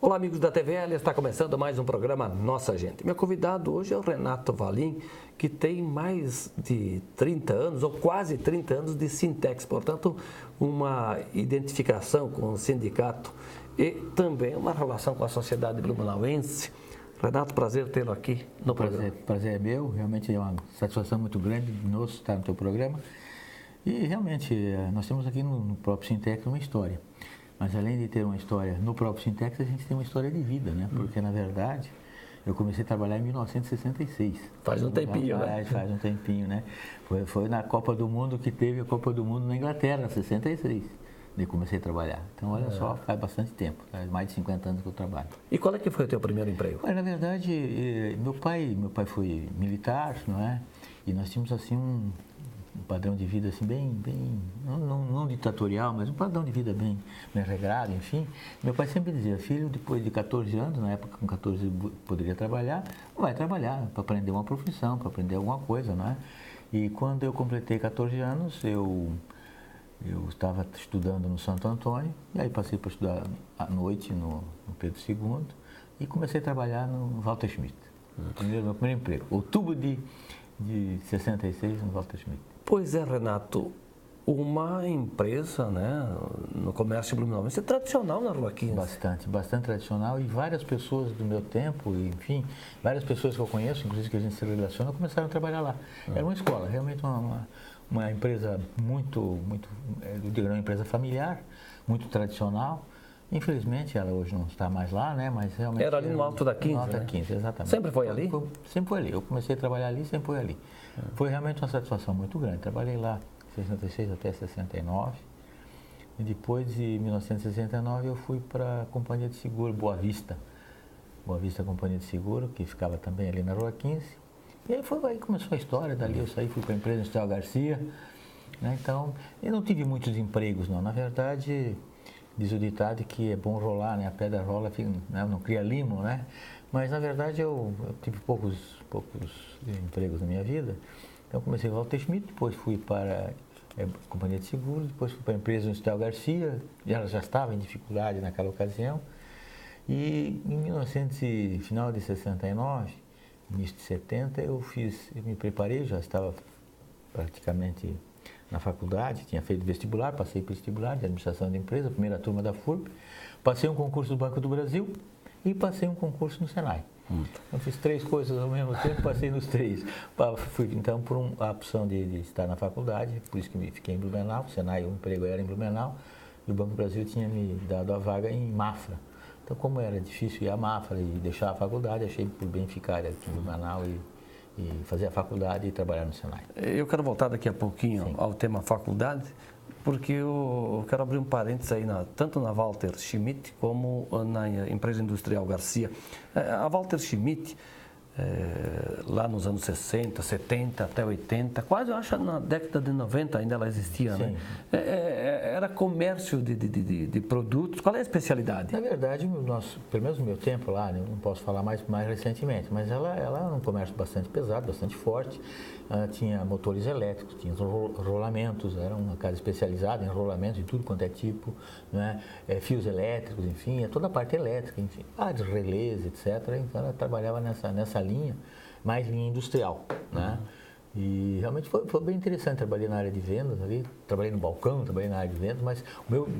Olá, amigos da TVL, está começando mais um programa Nossa Gente. Meu convidado hoje é o Renato Valim, que tem mais de 30 anos, ou quase 30 anos de Sintex, portanto, uma identificação com o sindicato e também uma relação com a sociedade blumenauense. Renato, prazer tê-lo aqui no programa. Prazer é meu, realmente é uma satisfação muito grande de nós estar no teu programa. E realmente, nós temos aqui no próprio Sintex uma história. Mas além de ter uma história no próprio Sintex, a gente tem uma história de vida, né? Porque, na verdade, eu comecei a trabalhar em 1966. Faz um tempinho, né? Faz um tempinho, né? Foi na Copa do Mundo que teve a Copa do Mundo na Inglaterra, em 66. Daí comecei a trabalhar. Então, olha só, faz bastante tempo, faz mais de 50 anos que eu trabalho. E qual é que foi o teu primeiro emprego? Na verdade, meu pai foi militar, não é? E nós tínhamos, assim, um padrão de vida assim bem não ditatorial, mas um padrão de vida bem regrado, enfim. Meu pai sempre dizia: filho, depois de 14 anos, na época com 14 poderia trabalhar, vai trabalhar para aprender uma profissão, para aprender alguma coisa, não é? E quando eu completei 14 anos, eu estava estudando no Santo Antônio, e aí passei para estudar à noite no Pedro II e comecei a trabalhar no Walter Schmidt. Meu primeiro emprego, outubro de 66 no Walter Schmidt. Pois é, Renato, uma empresa, né, no comércio blumenauense, é tradicional na Rua 15. Bastante tradicional, e várias pessoas do meu tempo, enfim, várias pessoas que eu conheço, inclusive que a gente se relaciona, começaram a trabalhar lá. Era uma escola, realmente uma empresa eu diria, uma empresa familiar, muito tradicional. Infelizmente, ela hoje não está mais lá, né? Mas realmente... Era ali no Alto da 15, No Alto da né? 15, exatamente. Sempre foi ali? Sempre foi ali. Eu comecei a trabalhar ali, sempre foi ali. Foi realmente uma satisfação muito grande. Trabalhei lá de 66 até 69. E depois, de 1969, eu fui para a Companhia de Seguro Boa Vista. Boa Vista Companhia de Seguro, que ficava também ali na Rua 15. E aí começou a história. Dali eu saí, fui para a empresa Industrial Garcia. Né? Então, eu não tive muitos empregos, não. Na verdade... Diz o ditado que é bom rolar, né? A pedra rola, né? Não cria limo, né? Mas, na verdade, eu tive poucos empregos na minha vida. Então, comecei com o Walter Schmidt, depois fui para a Companhia de Seguros, depois fui para a empresa Industrial Garcia, e ela já estava em dificuldade naquela ocasião. E em final de 69, início de 70, eu me preparei, já estava praticamente... na faculdade, tinha feito vestibular, passei para o vestibular de administração de empresa, primeira turma da FURB, passei um concurso do Banco do Brasil e passei um concurso no Senai. Eu fiz 3 coisas ao mesmo tempo, passei nos 3. Fui então por a opção de estar na faculdade, por isso que fiquei em Blumenau, o Senai, o emprego era em Blumenau, e o Banco do Brasil tinha me dado a vaga em Mafra. Então, como era difícil ir a Mafra e deixar a faculdade, achei por bem ficar aqui em Blumenau e fazer a faculdade e trabalhar no Senai. Eu quero voltar daqui a pouquinho Sim. ao tema faculdade, porque eu quero abrir um parênteses aí, tanto na Walter Schmidt como na empresa Industrial Garcia. A Walter Schmidt, lá nos anos 60, 70 até 80, quase eu acho na década de 90 ainda ela existia, Sim. né? Era comércio de produtos. Qual é a especialidade? Na verdade, pelo menos no meu tempo lá, não posso falar mais recentemente, mas ela era um comércio bastante pesado, bastante forte. Tinha motores elétricos, tinha rolamentos, era uma casa especializada em rolamentos de tudo quanto é tipo, né? Fios elétricos, enfim, toda a parte elétrica, enfim, vários relés, etc. Então ela trabalhava nessa linha, mais linha industrial, né? E realmente foi bem interessante. Trabalhei na área de vendas ali, trabalhei no balcão, trabalhei na área de vendas, mas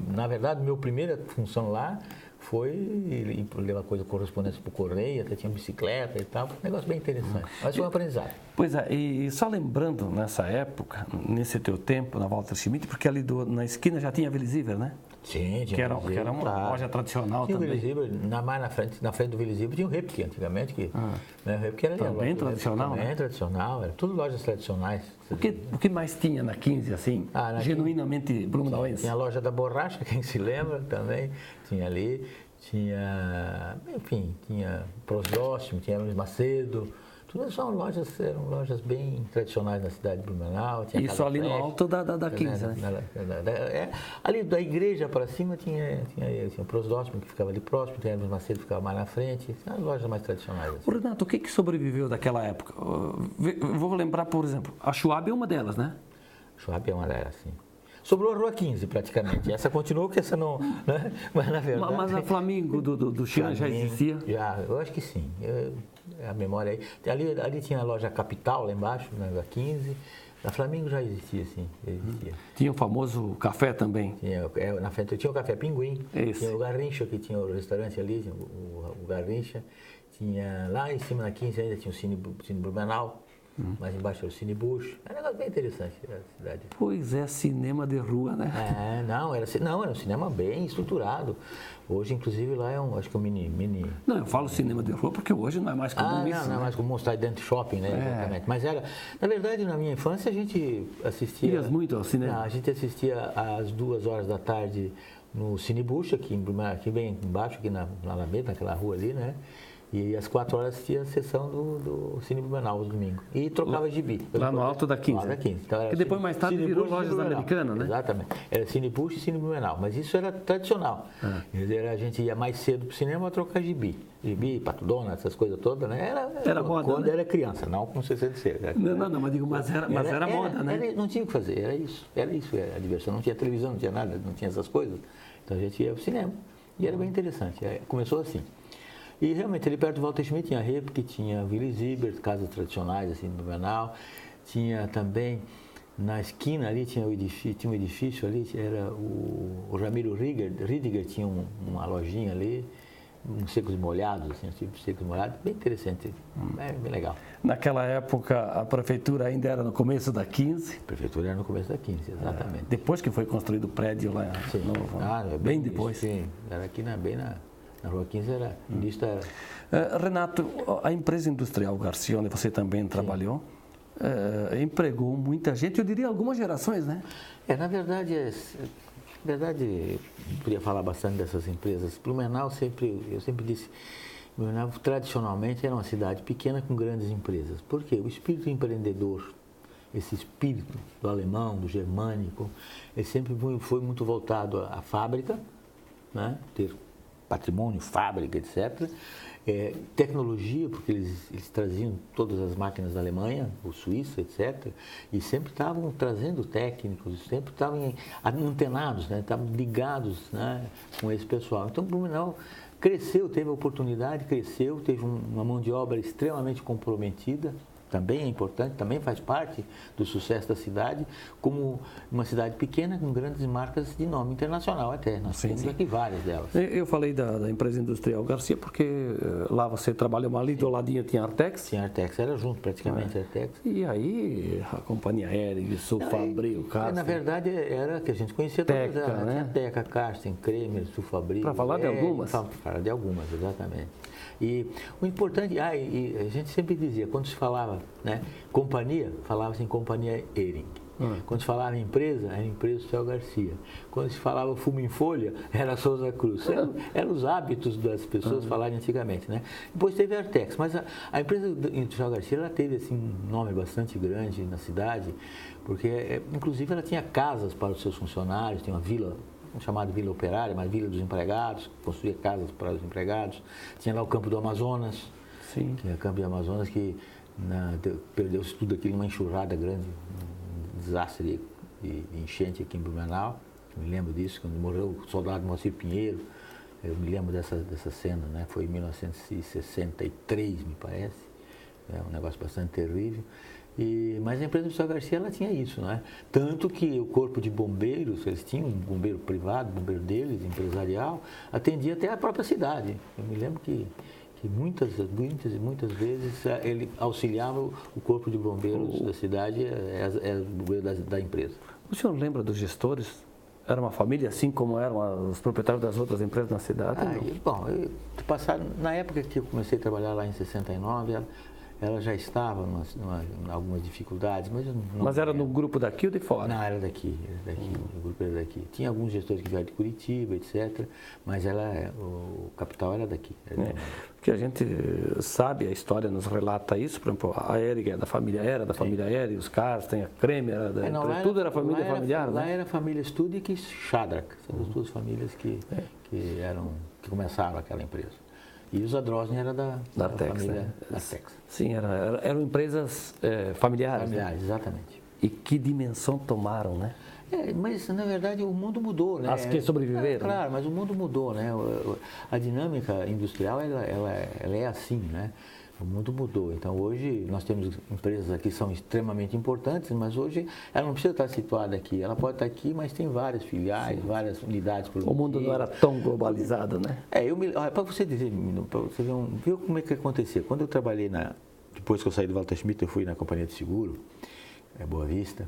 na verdade, minha primeira função lá foi levar coisa, correspondência para o correio, até tinha bicicleta e tal, um negócio bem interessante, mas foi um aprendizado. Pois é, e só lembrando nessa época, nesse teu tempo na Walter Schmidt, porque ali na esquina já tinha a Velisíver, né? Sim, que era uma loja tradicional tinha também. O Velisíver, na frente do Velisíver tinha o Repke antigamente, né, o Repke era também tradicional, também né? tradicional, era tudo lojas tradicionais. O que mais tinha na 15, assim, genuinamente blumenauense? Tinha a loja da borracha, quem se lembra também, tinha ali, enfim, tinha Prosóstimo, tinha Hermes Macedo. Todas eram lojas bem tradicionais na cidade de Blumenau. Isso ali no alto da 15, né? Ali da igreja para cima tinha o Prosóstimo, que ficava ali próximo, tinha Hermes Macedo, que ficava mais na frente. As lojas mais tradicionais. Assim. Renato, o que sobreviveu daquela época? Vou lembrar, por exemplo, a Schwab é uma delas, né? Schwab é uma delas, sim. Sobrou a Rua 15, praticamente. Essa continuou, porque essa não... Né? Mas, na verdade... Mas a Flamingo do China já existia? Já, eu acho que sim. A memória aí... Ali tinha a loja Capital, lá embaixo, na Rua 15. A Flamingo já existia, sim. Existia. Tinha o famoso café também? Tinha, na frente tinha o Café Pinguim. Esse. Tinha o Garrincha, que tinha o restaurante ali, tinha o Garrincha. Tinha lá em cima, na 15, ainda tinha o Cine Blumenau. Mais embaixo era o Cine Bush. Era um negócio bem interessante a cidade. Pois é, cinema de rua, né? Era um cinema bem estruturado. Hoje, inclusive, lá acho que é um mini... Não, eu falo cinema de rua porque hoje não é mais comum isso. Não é mais comum estar dentro de shopping, né? Exatamente. Mas era... Na verdade, na minha infância, a gente assistia... Ias muito ao cinema? A gente assistia às 2 horas da tarde no Cine Bush, aqui bem embaixo, aqui na Alameda, naquela rua ali, né? E às 4 horas tinha a sessão do Cine Blumenau, aos domingos. E trocava gibi. Lá no alto da 15. Lá da 15. Então, que depois, mais tarde, virou Lojas Americanas, né? Exatamente. Era Cine Bush e Cine Blumenau. Mas isso era tradicional. A gente ia mais cedo para o cinema trocar gibi. Gibi, Pato Donald, essas coisas todas, né? Era moda, quando né? Era criança, não com 66. Não, mas digo, mas era moda, né? Não tinha o que fazer, era isso, era a diversão. Não tinha televisão, não tinha nada, não tinha essas coisas. Então a gente ia ao cinema. E era bem interessante. Começou assim. E realmente, ali perto do Walter Schmidt tinha a Replique, tinha a Vila Zibert, casas tradicionais assim, no Blumenau. Tinha também, na esquina ali, tinha um edifício ali, era o Ramiro Riediger tinha uma lojinha ali, uns secos e molhados, assim, tipo secos e molhados, bem interessante, bem legal. Naquela época, a prefeitura ainda era no começo da 15? A prefeitura era no começo da 15, exatamente. Depois que foi construído o prédio lá novo, bem depois. Sim, era aqui bem na Rua 15 era início Renato, a empresa industrial Garcia, onde você também trabalhou, empregou muita gente, eu diria algumas gerações, né? Na verdade, eu podia falar bastante dessas empresas. Blumenau, eu sempre disse, Blumenau tradicionalmente era uma cidade pequena com grandes empresas. Por quê? O espírito empreendedor, esse espírito do alemão, do germânico, ele sempre foi muito voltado à fábrica, né? Ter patrimônio, fábrica, etc. Tecnologia, porque eles traziam todas as máquinas da Alemanha, ou Suíça, etc. E sempre estavam trazendo técnicos, sempre estavam antenados, né? Estavam ligados, né? Com esse pessoal. Então, o Blumenau cresceu, teve a oportunidade, teve uma mão de obra extremamente comprometida. Também é importante, também faz parte do sucesso da cidade, como uma cidade pequena com grandes marcas de nome internacional até. Nós temos aqui várias delas. Eu falei da empresa industrial Garcia porque lá você trabalhou ali do ladinho tinha a Artex. Tinha a Artex, era junto praticamente a Artex. E aí a companhia aérea, Sulfabril, Carsten. Na verdade era que a gente conhecia todas elas, né? Tinha Teca, Carsten, Kremer, Sulfabril. Para falar de algumas? Para falar de algumas, exatamente. E o importante, e a gente sempre dizia, quando se falava, né, companhia, falava-se em companhia Hering. Quando se falava em empresa, era empresa Industrial Garcia. Quando se falava fumo em folha, era Souza Cruz. Eram os hábitos das pessoas falarem antigamente, né? Depois teve a Artex, mas a empresa Industrial Garcia, ela teve assim, um nome bastante grande na cidade, porque, inclusive, ela tinha casas para os seus funcionários, tinha uma vila, chamada Vila Operária, mas Vila dos Empregados, construía casas para os empregados. Tinha lá o Campo do Amazonas, Sim. Que é o Campo do Amazonas, que perdeu-se tudo aquilo numa enxurrada grande, um desastre de enchente aqui em Blumenau. Eu me lembro disso, quando morreu o soldado Moacir Pinheiro, eu me lembro dessa cena, né? Foi em 1963, me parece. É um negócio bastante terrível. Mas a empresa do Industrial Garcia, ela tinha isso, né? Tanto que o corpo de bombeiros, eles tinham um bombeiro privado, bombeiro deles, empresarial, atendia até a própria cidade. Eu me lembro que muitas vezes ele auxiliava o corpo de bombeiros da cidade, o bombeiro da empresa. O senhor lembra dos gestores? Era uma família assim como eram os proprietários das outras empresas na cidade? Na época que eu comecei a trabalhar lá em 69, ela já estava em algumas dificuldades, mas eu não... Mas era no grupo daqui ou de fora? Não, era daqui, o grupo era daqui. Tinha alguns gestores que vieram de Curitiba, etc., mas o capital era daqui. Porque a gente sabe, a história nos relata isso, por exemplo, a Hering da família Hering, os Carsten, a Kremer, tudo era família familiar, Lá né? era a família Studik e Shadrack, são as duas famílias que começaram aquela empresa. E o Zadrozny era da Artex, família né? Artex. Sim, eram empresas familiares. Familiares, exatamente. E que dimensão tomaram, né? Mas, na verdade, o mundo mudou, né? As que sobreviveram. Claro, mas o mundo mudou, né? A dinâmica industrial, ela é assim, né? O mundo mudou. Então, hoje, nós temos empresas aqui que são extremamente importantes, mas hoje ela não precisa estar situada aqui. Ela pode estar aqui, mas tem várias filiais, várias unidades produtivas. O mundo não era tão globalizado, né? Para você dizer, para você ver como é que acontecia. Quando eu trabalhei depois que eu saí do Walter Schmidt, eu fui na companhia de seguro, Boa Vista.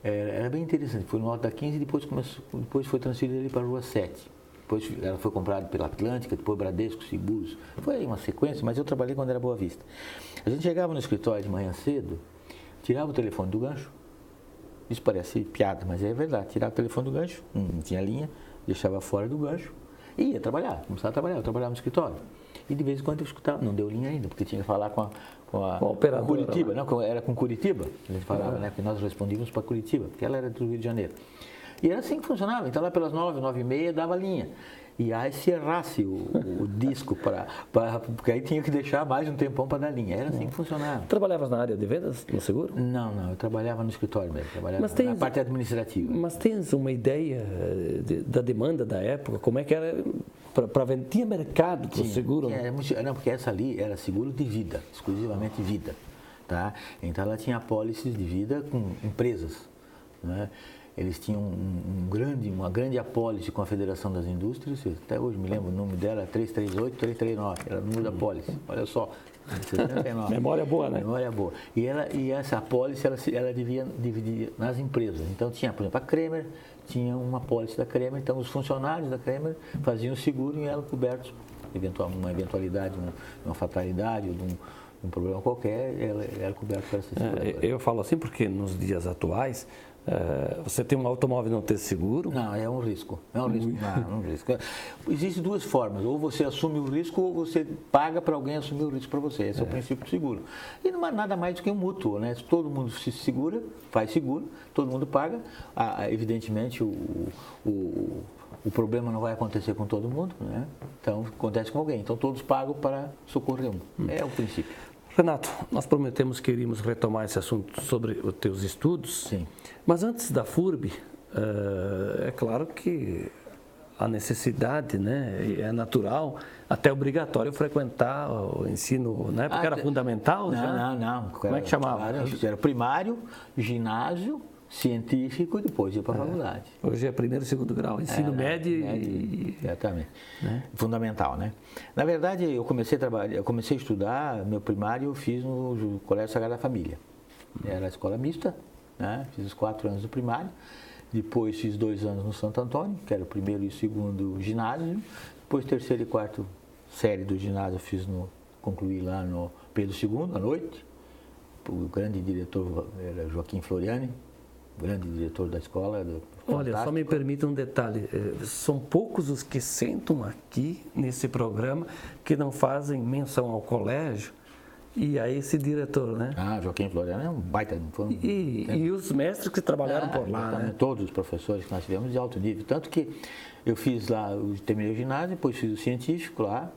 Era bem interessante. Foi no Alto da 15 e depois foi transferido ali para a Rua 7. Depois ela foi comprada pela Atlântica, depois Bradesco, Seguros. Foi uma sequência, mas eu trabalhei quando era Boa Vista. A gente chegava no escritório de manhã cedo, tirava o telefone do gancho. Isso parece piada, mas é verdade. Tirava o telefone do gancho, não tinha linha, deixava fora do gancho e ia trabalhar. Começava a trabalhar, eu trabalhava no escritório. E de vez em quando eu escutava, não deu linha ainda, porque tinha que falar com a Curitiba, não, era com Curitiba, a gente falava, né, porque nós respondíamos para Curitiba, porque ela era do Rio de Janeiro. E era assim que funcionava, então lá pelas 9, 9h30 dava linha. E aí se errasse o disco, porque aí tinha que deixar mais um tempão para dar linha, era assim que funcionava. Trabalhavas na área de vendas, no seguro? Não, eu trabalhava no escritório mesmo, trabalhava na parte administrativa. Mas tens uma ideia da demanda da época, como é que era para vender? Tinha mercado para o seguro? Não, porque essa ali era seguro de vida, exclusivamente vida. Tá? Então ela tinha apólices de vida com empresas, né? Eles tinham uma grande apólice com a Federação das Indústrias, até hoje me lembro o nome dela, 338, 339, era o número da apólice, olha só, 69. Memória boa, né? Memória boa. E essa apólice, ela dividia nas empresas. Então tinha, por exemplo, a Kremer, tinha uma apólice da Kremer, então os funcionários da Kremer faziam o seguro e eram cobertos, uma eventualidade, uma fatalidade, ou um problema qualquer, ela era coberta por essa seguradora. Eu falo assim porque nos dias atuais, você tem um automóvel e não ter seguro? Não, é um risco. É um risco. Não, é um risco. Existem duas formas. Ou você assume o risco ou você paga para alguém assumir o risco para você. Esse é o princípio do seguro. E não é nada mais do que um mútuo, né? Se todo mundo se segura, faz seguro, todo mundo paga. Evidentemente, o problema não vai acontecer com todo mundo, né? Então, acontece com alguém. Então, todos pagam para socorrer um. É o princípio. Renato, nós prometemos que iríamos retomar esse assunto sobre os teus estudos. Sim. Mas antes da FURB, é claro que a necessidade, né, é natural, até obrigatório frequentar o ensino, na época era fundamental? Não. Como é que chamava? Era primário, ginásio, científico e depois ia para a faculdade. Hoje é primeiro e segundo grau, ensino médio exatamente. Né? Fundamental, né? Na verdade, eu comecei a estudar, meu primário eu fiz no Colégio Sagrada Família. Era a escola mista, né? Fiz os 4 anos do primário, depois fiz 2 anos no Santo Antônio, que era o primeiro e o segundo ginásio, depois terceira e quarta série do ginásio concluí lá no Pedro II, à noite. O grande diretor era Joaquim Floriani, grande diretor da escola. Olha, só me permita um detalhe, são poucos os que sentam aqui nesse programa que não fazem menção ao colégio e a esse diretor, né? Joaquim Floriano é um baita. E os mestres que trabalharam por lá, né? Todos os professores que nós tivemos de alto nível, tanto que eu fiz lá, terminei o ginásio, depois fiz o científico lá,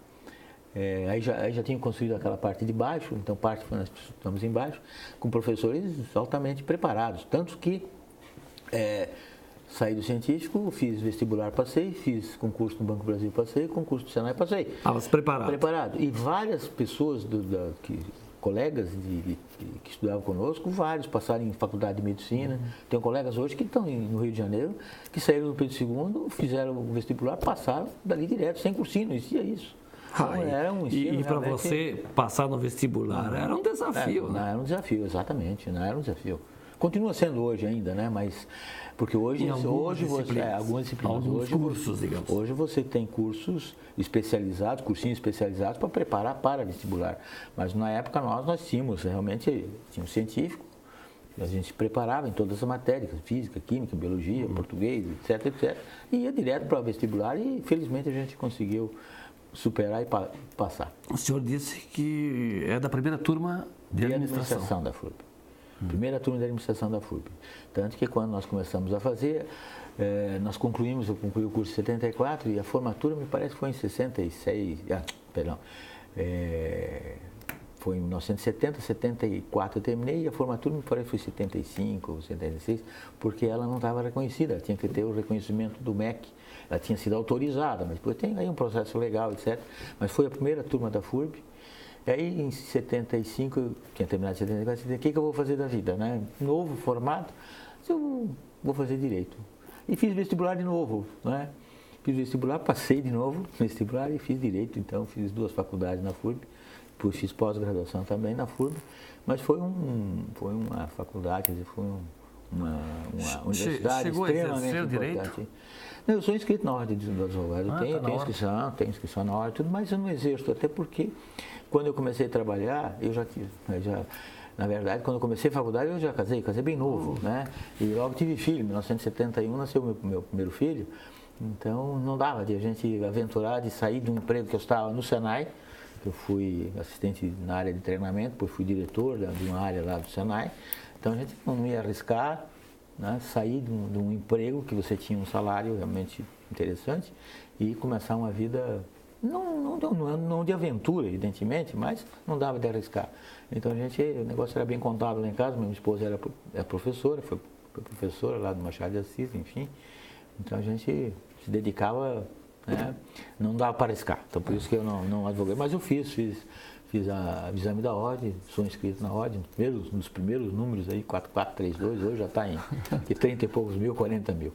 aí já tinha construído aquela parte de baixo, então parte nós estamos embaixo, com professores altamente preparados, tanto que saí do científico, fiz vestibular, passei, fiz concurso no Banco do Brasil, passei, concurso do Senai, passei. Estavas preparado? Preparado. E várias pessoas, colegas que estudavam conosco, vários passaram em faculdade de medicina. Tenho colegas hoje que estão no Rio de Janeiro, que saíram do Pedro II, fizeram o vestibular, passaram dali direto, sem cursinho, não existia isso. Então, era um ensino, e para você passar no vestibular era um desafio, né? Não, era um desafio, exatamente, não era um desafio. Continua sendo hoje ainda, né? Mas porque hoje algumas disciplinas, cursos, digamos. Hoje você tem cursos especializados, cursinhos especializados para preparar para vestibular. Mas na época nós tínhamos realmente um científico, a gente se preparava em todas as matérias, física, química, biologia, português, etc. E ia direto para o vestibular e felizmente a gente conseguiu superar e passar. O senhor disse que é da primeira turma de administração da FURB. Primeira turma de administração da FURB. Tanto que quando nós começamos a fazer, eu concluí o curso em 74 e a formatura me parece que foi em 66, foi em 1970, 74 eu terminei, e a formatura me parece que foi 75, 76, porque ela não estava reconhecida, ela tinha que ter o reconhecimento do MEC, ela tinha sido autorizada, mas depois tem aí um processo legal, etc. Mas foi a primeira turma da FURB, e aí em 75, eu tinha terminado em 74, o que eu vou fazer da vida, né? Novo, formado, eu vou fazer Direito. E fiz vestibular de novo, né? Fiz vestibular, passei de novo no vestibular e fiz Direito, então fiz 2 faculdades na FURB. Depois fiz pós-graduação também na FURB, mas foi uma faculdade, quer dizer, foi uma universidade extremamente importante. Não, eu sou inscrito na Ordem dos Advogados, tenho inscrição na Ordem, tudo, mas eu não exerço, até porque quando eu comecei a trabalhar, na verdade, quando eu comecei a faculdade, eu já casei bem novo, né? E logo tive filho, em 1971 nasceu meu primeiro filho, então não dava de a gente aventurar, de sair de um emprego que eu estava no Senai. Eu fui assistente na área de treinamento, depois fui diretor de uma área lá do Senai. Então a gente não ia arriscar, né, sair de um emprego que você tinha um salário realmente interessante e começar uma vida, não de aventura, evidentemente, mas não dava de arriscar. Então o negócio era bem contábil lá em casa, minha esposa era professora, foi professora lá do Machado de Assis, enfim. Então a gente se dedicava, né? Não dava para arriscar, então por isso que eu não advoguei, mas eu fiz o exame da ordem, sou inscrito na ordem, nos primeiros números aí, 4432, hoje já está em 30 e poucos mil, 40 mil.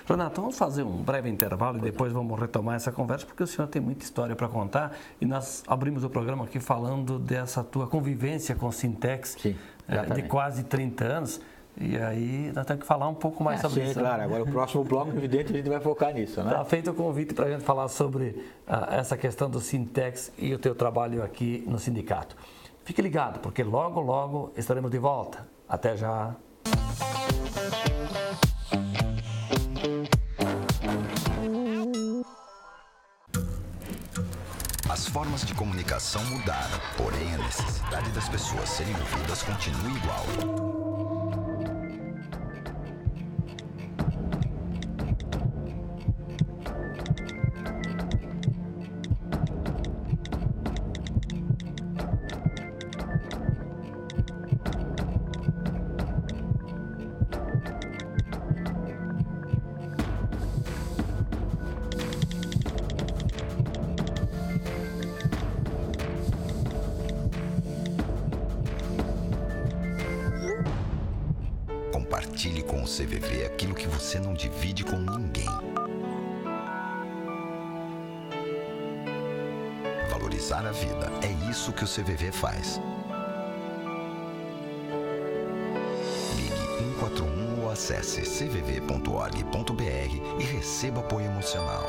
Renato, vamos fazer um breve intervalo e depois vamos retomar essa conversa, porque o senhor tem muita história para contar e nós abrimos o programa aqui falando dessa tua convivência com o Sintex. Sim, de quase 30 anos. E aí nós temos que falar um pouco mais sobre isso. Claro, agora o próximo bloco, evidente, a gente vai focar nisso, né? Está feito o convite para a gente falar sobre essa questão do Sintex e o teu trabalho aqui no sindicato. Fique ligado, porque logo, logo estaremos de volta. Até já! As formas de comunicação mudaram, porém a necessidade das pessoas serem ouvidas continua igual. Compartilhe com o CVV aquilo que você não divide com ninguém. Valorizar a vida, é isso que o CVV faz. Ligue 141 ou acesse cvv.org.br e receba apoio emocional.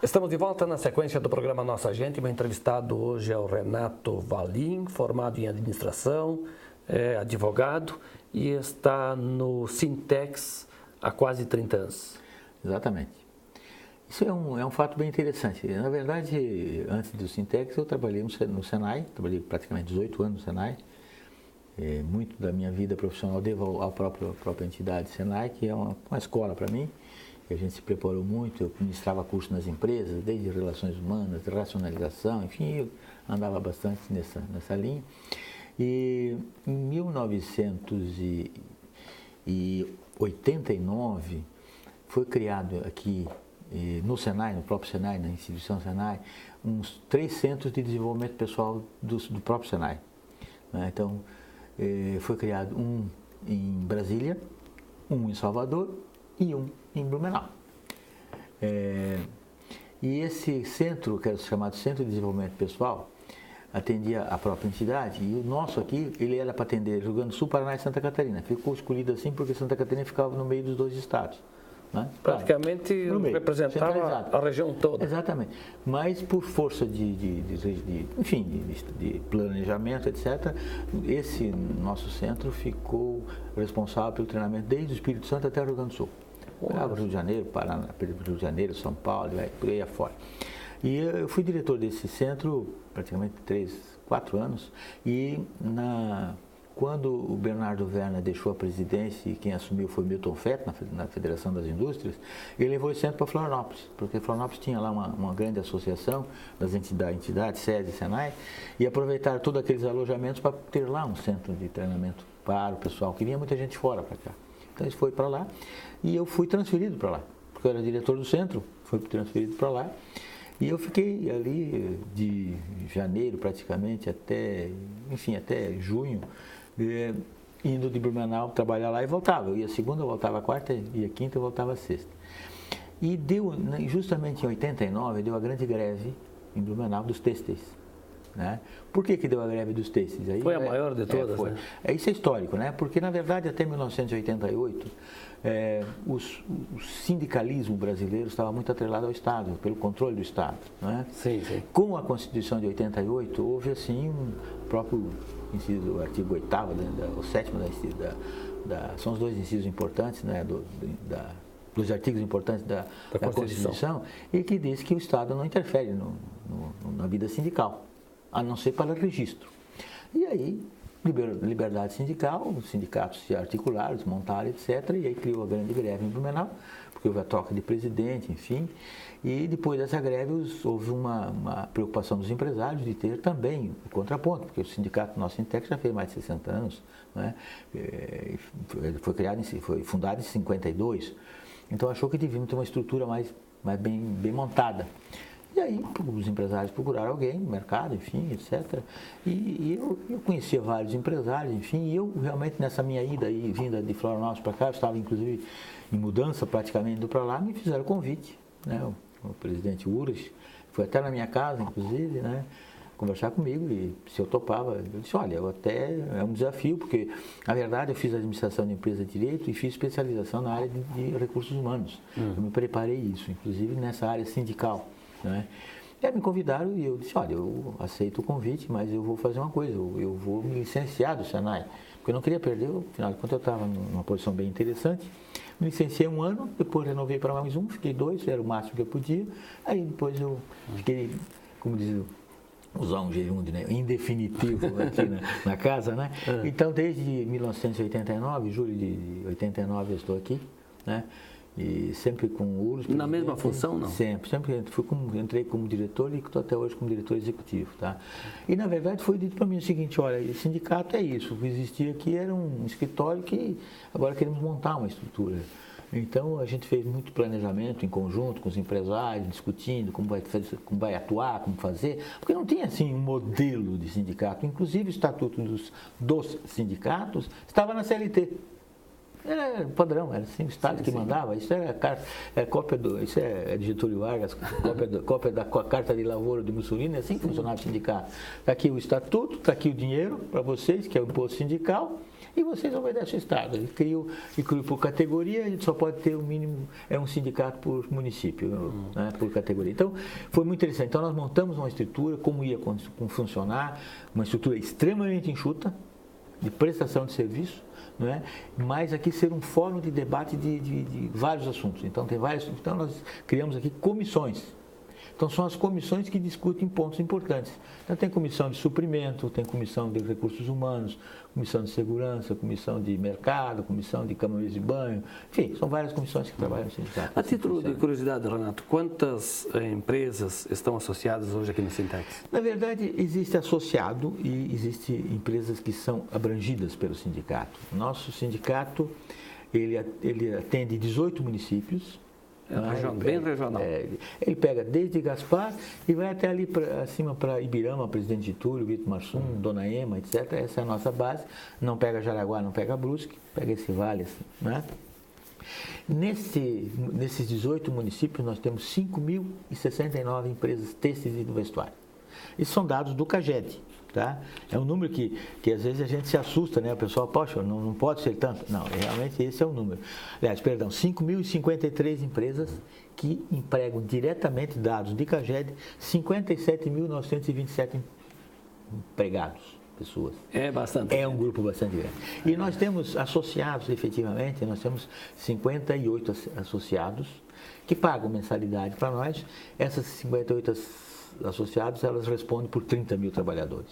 Estamos de volta na sequência do programa Nossa Gente. Meu entrevistado hoje é o Renato Valim, formado em administração, é advogado e está no Sintex há quase 30 anos. Exatamente. Isso é um fato bem interessante. Na verdade, antes do Sintex, eu trabalhei no Senai, trabalhei praticamente 18 anos no Senai. Muito da minha vida profissional devo à própria entidade Senai, que é uma escola para mim. A gente se preparou muito, eu ministrava curso nas empresas, desde relações humanas, racionalização, enfim, eu andava bastante nessa linha. E em 1989 foi criado aqui no Senai, no próprio Senai, na instituição Senai, uns 3 centros de desenvolvimento pessoal do próprio Senai. Então, foi criado um em Brasília, um em Salvador e um em Blumenau. E esse centro, que era chamado Centro de Desenvolvimento Pessoal, atendia a própria entidade, e o nosso aqui, ele era para atender Rio Grande do Sul, Paraná e Santa Catarina. Ficou escolhido assim porque Santa Catarina ficava no meio dos 2 estados. Né? Praticamente representava a região toda. Exatamente. Mas por força de planejamento, etc., esse nosso centro ficou responsável pelo treinamento desde o Espírito Santo até o Rio Grande do Sul. Rio de Janeiro, Paraná, Rio de Janeiro, São Paulo, por aí afora. E eu fui diretor desse centro praticamente 4 anos, e quando o Bernardo Werner deixou a presidência e quem assumiu foi Milton Fett, na Federação das Indústrias, ele levou o centro para Florianópolis, porque Florianópolis tinha lá uma grande associação das entidades, SESI e Senai, e aproveitaram todos aqueles alojamentos para ter lá um centro de treinamento para o pessoal, que vinha muita gente fora para cá. Então ele foi para lá e eu fui transferido para lá, porque eu era diretor do centro, fui transferido para lá. E eu fiquei ali de janeiro praticamente até junho, indo de Blumenau trabalhar lá e voltava. Eu ia segunda, eu voltava quarta, ia quinta, eu voltava sexta. E deu, justamente em 89, deu a grande greve em Blumenau dos têxteis. Né? Por que deu a greve dos têxteis? Aí, foi a maior de todas, foi. Né? Isso é histórico, né? Porque na verdade até 1988 o sindicalismo brasileiro estava muito atrelado ao Estado, pelo controle do Estado. Né? Sim, sim. Com a Constituição de 88 houve assim um próprio inciso, o artigo 8º, o 7º são os dois incisos importantes, né? Dos artigos importantes da Constituição, e que diz que o Estado não interfere na vida sindical, a não ser para registro. E aí, liberdade sindical, os sindicatos se articularam, desmontaram, etc. E aí criou a grande greve em Blumenau, porque houve a troca de presidente, enfim. E depois dessa greve houve uma preocupação dos empresários de ter também o contraponto, porque o sindicato nosso Sintex já fez mais de 60 anos, né? Foi fundado em 52. Então achou que devíamos ter uma estrutura mais bem montada. E aí os empresários procuraram alguém no mercado, enfim, etc. E eu conhecia vários empresários, enfim, e eu realmente nessa minha vinda de Florianópolis para cá, eu estava inclusive em mudança praticamente indo para lá, me fizeram convite, né? O presidente Uras foi até na minha casa, inclusive, né? Conversar comigo e se eu topava, eu disse, olha, é um desafio, porque na verdade eu fiz administração de empresa de direito e fiz especialização na área de recursos humanos. Eu me preparei isso, inclusive nessa área sindical. Né? E aí me convidaram e eu disse, olha, eu aceito o convite, mas eu vou fazer uma coisa, eu vou me licenciar do Senai, porque eu não queria perder, afinal de contas eu estava numa posição bem interessante. Me licenciei 1 ano, depois renovei para mais 1, fiquei 2, era o máximo que eu podia. Aí depois eu fiquei, como diz, usar um gerúndio, né, indefinitivo aqui na casa, né? Então desde 1989, julho de 89 eu estou aqui, né? E sempre com o URSS. Na mesma função, não? Sempre entrei como diretor e estou até hoje como diretor executivo, tá? E na verdade foi dito para mim o seguinte, olha, o sindicato é isso, o que existia aqui era um escritório que agora queremos montar uma estrutura. Então a gente fez muito planejamento em conjunto com os empresários, discutindo como vai atuar, como fazer, porque não tinha assim um modelo de sindicato, inclusive o estatuto dos sindicatos estava na CLT. Era padrão, era assim, o Estado que mandava. Isso era cópia isso é de Getúlio Vargas, cópia da Carta de Lavoura de Mussolini, é assim que funcionava o sindicato. Está aqui o estatuto, está aqui o dinheiro para vocês, que é o imposto sindical, e vocês obedecem ao Estado. Ele criou por categoria, a gente só pode ter o mínimo, um sindicato por município, né, por categoria. Então, foi muito interessante. Então, nós montamos uma estrutura, como ia funcionar, uma estrutura extremamente enxuta, de prestação de serviço, não é? Mas aqui ser um fórum de debate de vários assuntos. Então, então nós criamos aqui comissões. Então são as comissões que discutem pontos importantes. Então tem comissão de suprimento, tem comissão de recursos humanos, comissão de segurança, comissão de mercado, comissão de câmaras de banho, enfim, são várias comissões que trabalham no sindicato. A título de curiosidade, Renato, quantas empresas estão associadas hoje aqui no Sintex? Na verdade, existe associado e existe empresas que são abrangidas pelo sindicato. Nosso sindicato, ele atende 18 municípios. Bem regional. Ele pega desde Gaspar e vai até ali acima para Ibirama, Presidente Getúlio, Vitor Marsum, Dona Ema, etc. Essa é a nossa base. Não pega Jaraguá, não pega Brusque, pega esse vale assim, né? Nesses 18 municípios nós temos 5.069 empresas têxteis e do vestuário. Esses são dados do CAGED. Tá? É um número que às vezes a gente se assusta, né? O pessoal, poxa, não pode ser tanto. Não, realmente esse é o número. Aliás, 5.053 empresas que empregam diretamente, dados de CAGED, 57.927 empregados, pessoas. É bastante. É um grupo bastante grande. E nós temos associados, efetivamente, nós temos 58 associados que pagam mensalidade para nós. Essas 58 associados, elas respondem por 30 mil trabalhadores.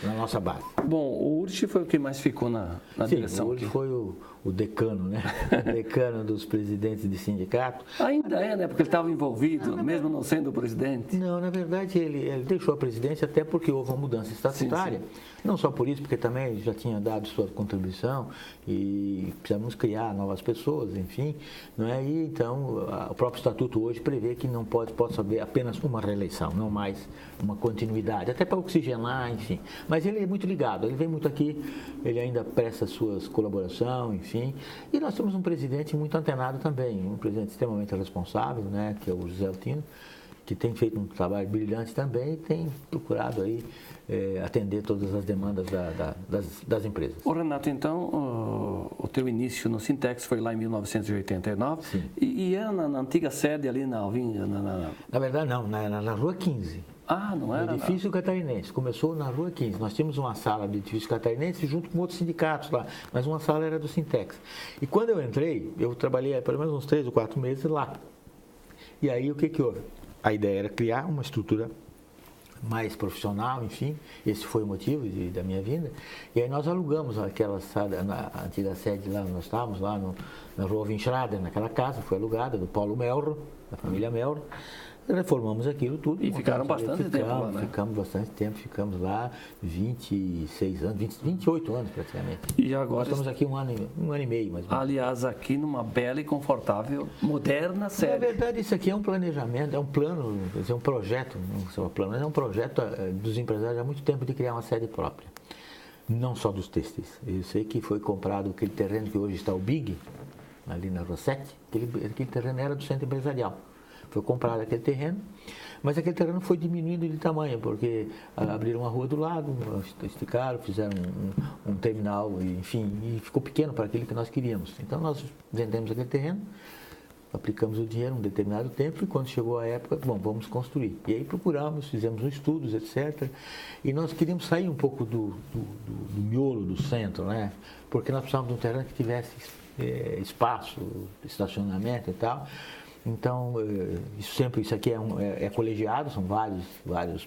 na nossa base. Bom, o Urch foi o que mais ficou na direção. O Urch foi o decano, né? O decano dos presidentes de sindicato. Ainda é, né? Porque ele estava envolvido, mesmo não sendo o presidente. Não, na verdade ele deixou a presidência até porque houve uma mudança estatutária. Sim. Não só por isso, porque também já tinha dado sua contribuição e precisamos criar novas pessoas, enfim. Não é? E então o próprio estatuto hoje prevê que não pode haver apenas uma reeleição, não mais uma continuidade, até para oxigenar, enfim. Mas ele é muito ligado, ele vem muito aqui, ele ainda presta suas colaborações, enfim. E nós temos um presidente muito antenado também, um presidente extremamente responsável, né, que é o José Altino, que tem feito um trabalho brilhante também e tem procurado aí atender todas as demandas das empresas. Ô Renato, então, o teu início no Sintex foi lá em 1989. Sim. E era na antiga sede ali na Alvinha? Na verdade não, na Rua 15. Ah, não era? No edifício Catarinense. Começou na Rua 15. Nós tínhamos uma sala do edifício Catarinense junto com outros sindicatos lá, mas uma sala era do Sintex. E quando eu entrei, eu trabalhei pelo menos uns 3 ou 4 meses lá. E aí o que houve? A ideia era criar uma estrutura mais profissional, enfim, esse foi o motivo da minha vinda. E aí nós alugamos aquela sala, na antiga sede lá, nós estávamos lá na Rua Vinschrader, naquela casa, foi alugada do Paulo Melro, da família Melro. Reformamos aquilo tudo. E ficaram bastante tempo lá, né? Ficamos bastante tempo, ficamos lá 26 anos, 28 anos praticamente. E agora... Nós estamos aqui um ano e meio, mais ou menos. Aliás, aqui numa bela e confortável, moderna sede. Na verdade, isso aqui é um planejamento, é um plano, é um projeto, não sei, um plano, mas é um projeto dos empresários há muito tempo de criar uma sede própria. Não só dos têxteis. Eu sei que foi comprado aquele terreno que hoje está o Big, ali na Rua 7, aquele terreno era do centro empresarial. Foi comprado aquele terreno, mas aquele terreno foi diminuindo de tamanho, porque abriram uma rua do lado, esticaram, fizeram um terminal, enfim, e ficou pequeno para aquilo que nós queríamos. Então nós vendemos aquele terreno, aplicamos o dinheiro um determinado tempo e quando chegou a época, bom, vamos construir. E aí procuramos, fizemos estudos, etc. E nós queríamos sair um pouco do miolo do centro, né? Porque nós precisávamos de um terreno que tivesse espaço, estacionamento e tal. Então, isso aqui é colegiado, são várias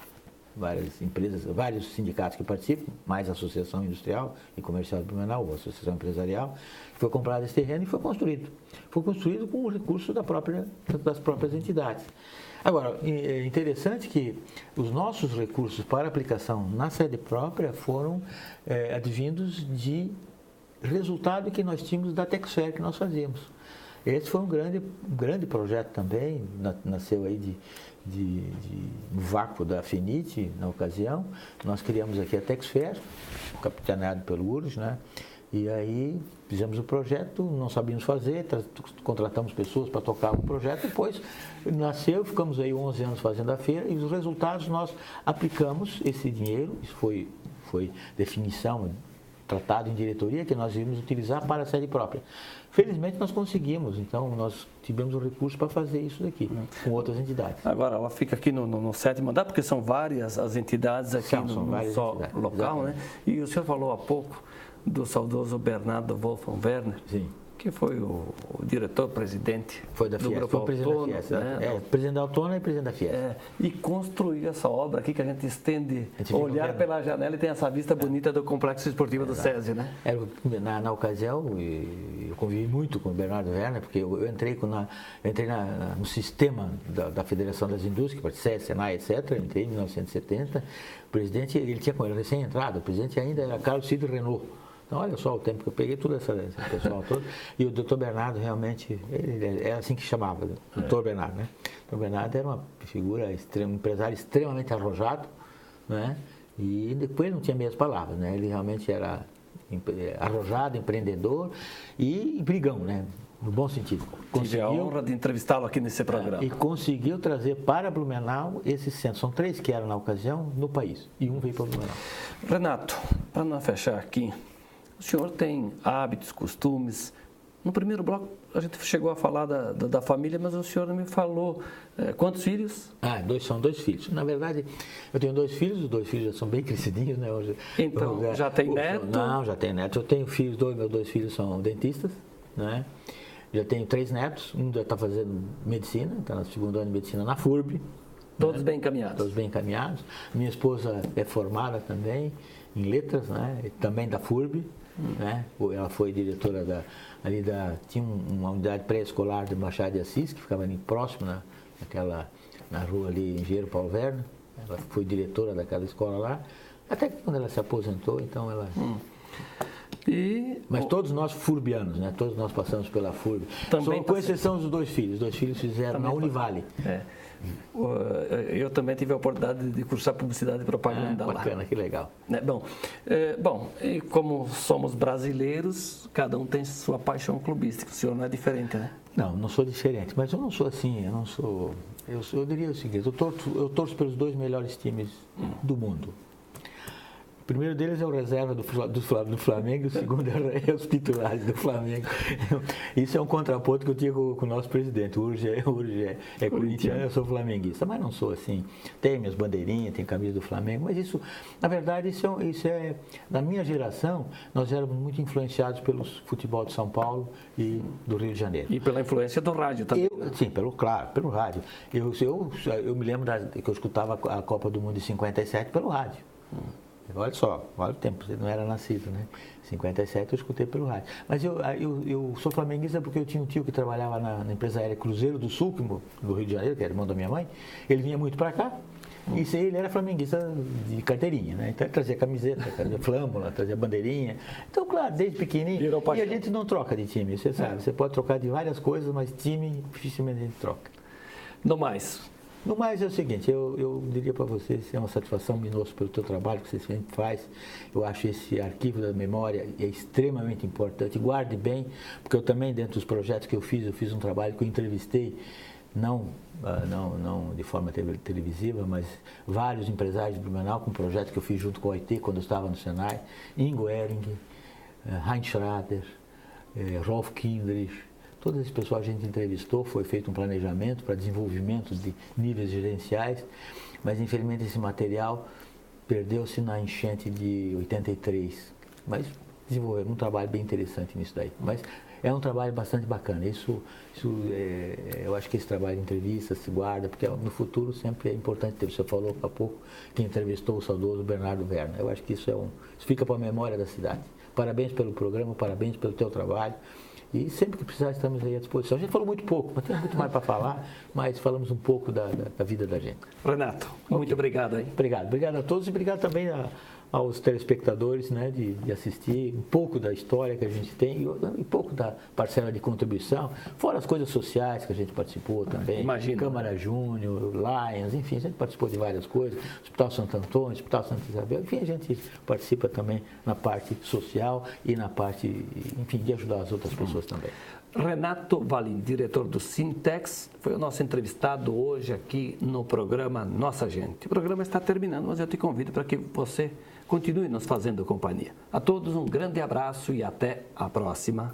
empresas, vários sindicatos que participam, mais a Associação Industrial e Comercial de Blumenau, a Associação Empresarial. Foi comprado esse terreno e foi construído. Foi construído com o recurso das próprias entidades. Agora, é interessante que os nossos recursos para aplicação na sede própria foram advindos de resultado que nós tínhamos da Texfer que nós fazíamos. Esse foi um grande projeto também, nasceu aí no vácuo da FENIT, na ocasião. Nós criamos aqui a Texfer, capitaneado pelo URGS, né? E aí fizemos o projeto, não sabíamos fazer, contratamos pessoas para tocar o projeto, depois nasceu, ficamos aí 11 anos fazendo a feira e os resultados nós aplicamos esse dinheiro, isso foi definição, tratado em diretoria, que nós íamos utilizar para a sede própria. Felizmente nós conseguimos, então nós tivemos o recurso para fazer isso daqui, com outras entidades. Agora, ela fica aqui no sétimo andar, porque são várias as entidades aqui no só entidades, local, exatamente. Né? E o senhor falou há pouco do saudoso Bernardo Wolfgang Werner. Sim. Que foi o diretor-presidente do Grupo Autônomo, né? Presidente da Autônoma e presidente da Fiesp. E construiu essa obra aqui que a gente estende, olhar pela janela e tem essa vista bonita do Complexo Esportivo do SESI, né? Na ocasião, eu convivi muito com o Bernardo Werner, porque eu entrei no sistema da Federação das Indústrias, que SESI, Senai, etc., entrei em 1970. O presidente, ele tinha com ele recém-entrado, o presidente ainda era Carlos Cid Renault. Então, olha só o tempo que eu peguei, todo esse pessoal todo. E o doutor Bernardo, realmente, ele era assim que chamava, doutor Bernardo, né? O doutor Bernardo era uma figura, um empresário extremamente arrojado, né? E depois ele não tinha meias palavras, né? Ele realmente era arrojado, empreendedor e brigão, né? No bom sentido. Tive a honra de entrevistá-lo aqui nesse programa. E conseguiu trazer para Blumenau esses centros. São 3 que eram na ocasião no país. E um veio para Blumenau. Renato, para não fechar aqui, o senhor tem hábitos, costumes. No primeiro bloco, a gente chegou a falar da família, mas o senhor não me falou quantos filhos? São 2 filhos. Na verdade, eu tenho 2 filhos, os 2 filhos já são bem crescidinhos, né? Então, já tem neto? Não, já tem neto. Eu tenho filhos, meus 2 filhos são dentistas, né? Já tenho 3 netos, um já está fazendo medicina, está no 2º ano de medicina na FURB, Todos bem encaminhados. Todos bem encaminhados. Minha esposa é formada também em letras, né? Também da FURB. Né? Ela foi diretora tinha uma unidade pré-escolar de Machado de Assis, que ficava ali próximo, na rua ali, Engenheiro Paulo Verne. Ela foi diretora daquela escola lá, até que quando ela se aposentou, então ela... Mas todos nós furbianos, né? Todos nós passamos pela FURB. Só com exceção dos dois filhos. Os dois filhos fizeram na Univale. Eu também tive a oportunidade de cursar publicidade e propaganda lá. Bacana, que legal. Bom, e como somos brasileiros, cada um tem sua paixão clubística. O senhor não é diferente, né? Não sou diferente, mas eu não sou assim, eu diria o seguinte, eu torço pelos dois melhores times do mundo. O primeiro deles é o reserva do Flamengo, o segundo é os titulares do Flamengo. Isso é um contraponto que eu tinha com o nosso presidente. O Urge é corintiano, eu sou flamenguista, mas não sou assim. Tenho minhas bandeirinhas, tenho camisa do Flamengo, mas isso, na verdade, isso é na minha geração, nós éramos muito influenciados pelo futebol de São Paulo e do Rio de Janeiro. E pela influência do rádio também. Sim, pelo rádio. Eu me lembro que eu escutava a Copa do Mundo em 57 pelo rádio. Olha só, olha o tempo, você não era nascido, né? Em 57 eu escutei pelo rádio. Mas eu sou flamenguista porque eu tinha um tio que trabalhava na empresa aérea Cruzeiro do Sul, do Rio de Janeiro, que era irmão da minha mãe. Ele vinha muito para cá e ele era flamenguista de carteirinha, né? Então ele trazia camiseta, trazia flâmula, trazia bandeirinha. Então, claro, desde pequenininho. E a gente não troca de time, você sabe. Você pode trocar de várias coisas, mas time dificilmente a gente troca. No mais é o seguinte, eu diria para vocês, é uma satisfação imensa pelo teu trabalho que você sempre faz. Eu acho esse arquivo da memória é extremamente importante. Guarde bem, porque eu também, dentro dos projetos que eu fiz um trabalho que eu entrevistei, não de forma televisiva, mas vários empresários de Blumenau, com um projeto que eu fiz junto com o OIT, quando eu estava no Senai, Ingo Ehring, Heinz Schrader, Rolf Kindrich. Todo esse pessoal a gente entrevistou, foi feito um planejamento para desenvolvimento de níveis gerenciais, mas infelizmente esse material perdeu-se na enchente de 83. Mas desenvolveram um trabalho bem interessante nisso daí. Mas é um trabalho bastante bacana. Eu acho que esse trabalho de entrevista se guarda, porque no futuro sempre é importante ter. Você falou há pouco que entrevistou o saudoso Bernardo Werner. Eu acho que isso fica para a memória da cidade. Parabéns pelo programa, parabéns pelo teu trabalho. E sempre que precisar, estamos aí à disposição. A gente falou muito pouco, mas tem muito mais para falar, mas falamos um pouco da vida da gente. Renato, muito obrigado aí. Obrigado a todos e obrigado também aos telespectadores, né, de assistir um pouco da história que a gente tem e um pouco da parcela de contribuição, fora as coisas sociais que a gente participou também. Imagina. Câmara Júnior, Lions, enfim, a gente participou de várias coisas, Hospital Santo Antônio, Hospital Santa Isabel, enfim, a gente participa também na parte social e na parte, enfim, de ajudar as outras pessoas também. Renato Valim, diretor do Sintex, foi o nosso entrevistado hoje aqui no programa Nossa Gente. O programa está terminando, mas eu te convido para que você continue nos fazendo companhia. A todos um grande abraço e até a próxima.